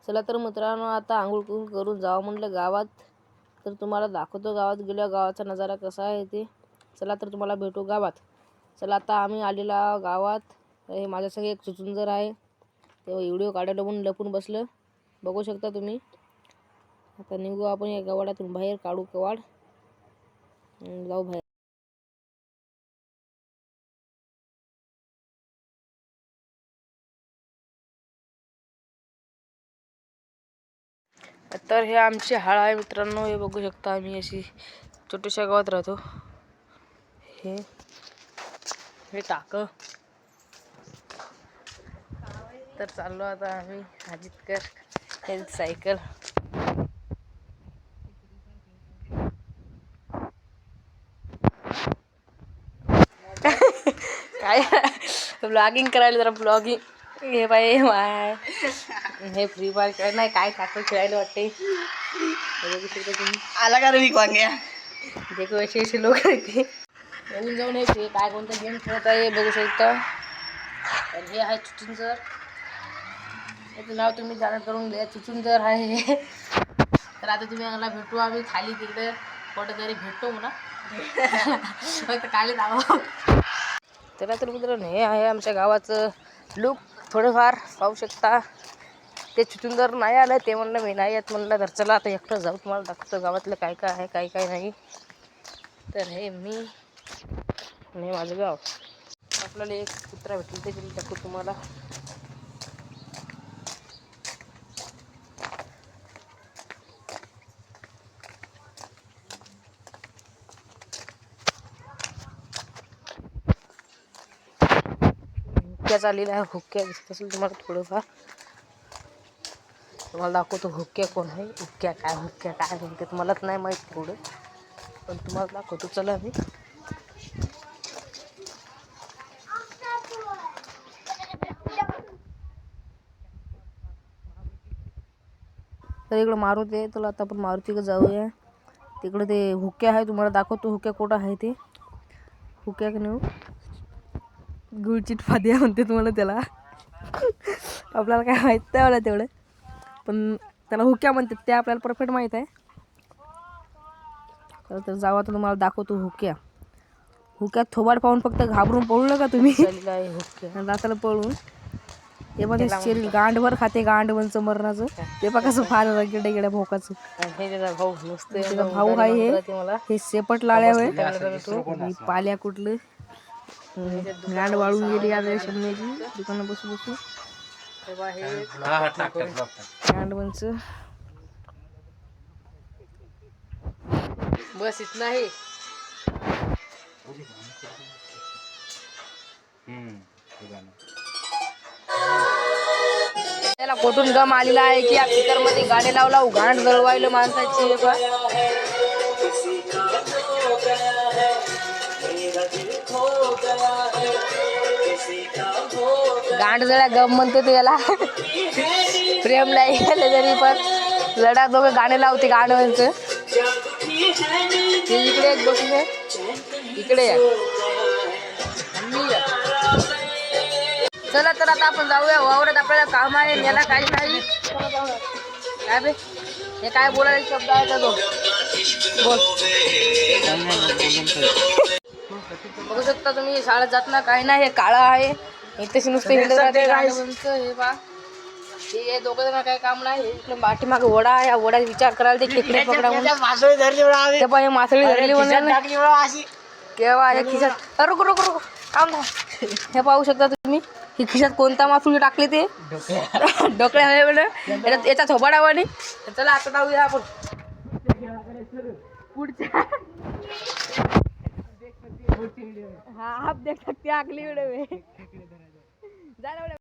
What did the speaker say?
चला तर मित्रांनो, आता आंघोळ करून जावं म्हटलं गावात. तर तुम्हाला दाखवतो गावात गेल्या गावाचा नजारा कसा आहे ते. चला तर तुम्हाला भेटू गावात. चला आता आम्ही आलेला गावात. हे माझ्यासंग एक चुचुंदर आहे, ते व्हिडिओ काढायला म्हणून लपून बसलं, बघू शकता तुम्ही. आता निघू आपण या कवाडातून बाहेर, काढू कवाड, जाऊ बाहेर. तर हे आमची हाळ आहे मित्रांनो, हे बघू शकता. आम्ही अशी छोट्याशा गावात राहतो. हे टाक. तर चाललो आता आम्ही अजितकर, हे सायकल. काय ब्लॉगिंग करायला, जरा ब्लॉगिंग. हे बाई माय, हे फ्री फायर खेळ नाही, काय काकड खेळायला वाटते. आला का रे वांग्या, जे काही असे असे लोक आहेत ते येऊन जाऊन हे काय कोणतं गेम खेळत आहे बघू शकता. आणि हे आहे चुचुंदर, याचं नाव तुम्ही जाणून करून घ्या, चुचुंदर आहे. तर आता तुम्ही मला भेटू आम्ही खाली तिकडे कुठेतरी भेटतो म्हणा. फक्त खाली जावं. त्याला तर मित्रांनो, हे आहे आमच्या गावाचं लुक. थोडंफार पाहू शकता. ते चुचुंदर नाही आलं, ते म्हणलं मी नाही येत म्हणलं. तर चला आता एकटं जाऊ, तुम्हाला दाखवतो गावातलं काय काय आहे काय काय नाही. तर हे मी आणि हे माझं गाव. आपल्याला एक कुत्रा भेटलं, ते दाखवतो तुम्हाला. हुक्क्या चाललेला आहे, हुक्क्या दिसत असेल तुम्हाला थोडंफार. तुम्हाला दाखवतो हुक्क्या कोण आहे, हुक्क्या काय म्हणते तुम्हालाच नाही माहीत थोडं, पण तुम्हाला दाखवतो. चला मी तर इकडं मारुती आहे. तुला आता आपण मारुतीकडे जाऊया. तिकडे ते हुक्क्या आहे, तुम्हाला दाखवतो हुक्क्या कुठं आहे ते. हुक्क्या नेऊ गुळचिट फाद्या म्हणते तुम्हाला त्याला. आपल्याला काय माहीत नाही मला तेवढं, पण त्याला हुक्क्या म्हणतात ते आपल्याला परफेक्ट माहीत आहे. तर जाऊ आता तुम्हाला दाखवतो हुक्क्या. हुक्यात थोबाड पाहून फक्त घाबरून पळू नका तुम्ही. राताला पळून हे बघा, शरीर गांडभर खाते, गांडवंचं मरणाचं. ते बघा कसं फार गिड्या भोकाचं. त्याचा भाऊ आहे हे शेपट लाळ्यावर पाल्या कुठलं गांड वाळून गेली या शमण्याची दुकानं बसू बसू. गांडवंच बस इतना ही. त्याला कुठून गम आलेला आहे की या स्पीकर मध्ये गाणे लावला, गांड जळवायला माणसाची. गांड जळा गम म्हणते ते याला. प्रेम नाही गेले तरी पण लढा दोघं गाणे लावते गाणवंच. इकडे एक बसून इकडे या. चला तर आता आपण जाऊया वावरात, आपल्याला काम आहे. याला काही नाही काय बे, हे काय बोलायला शब्द आहे का तो बोल. बघू शकता तुम्ही, शाळेत जात ना काही नाही. हे काळा आहे, इथे नुसते हे पा. हे दोघं जण काही काम नाही. इकडे पाठीमागे वडा आहे, या वड्यात विचार करायला ते खेकडे पकडा म्हणून. मासळी धरली म्हणून केव्हा हे खिशात. रुक रुक रुक काम. हे पाहू शकता तुम्ही, ही खिशात कोणता मासुळी टाकली ते डोकळ्या आहे म्हणून याचा थोबाडावानी. चला आता जाऊया आपण पुढच्या. हा आप देख सकते अगली व्हिडिओ में.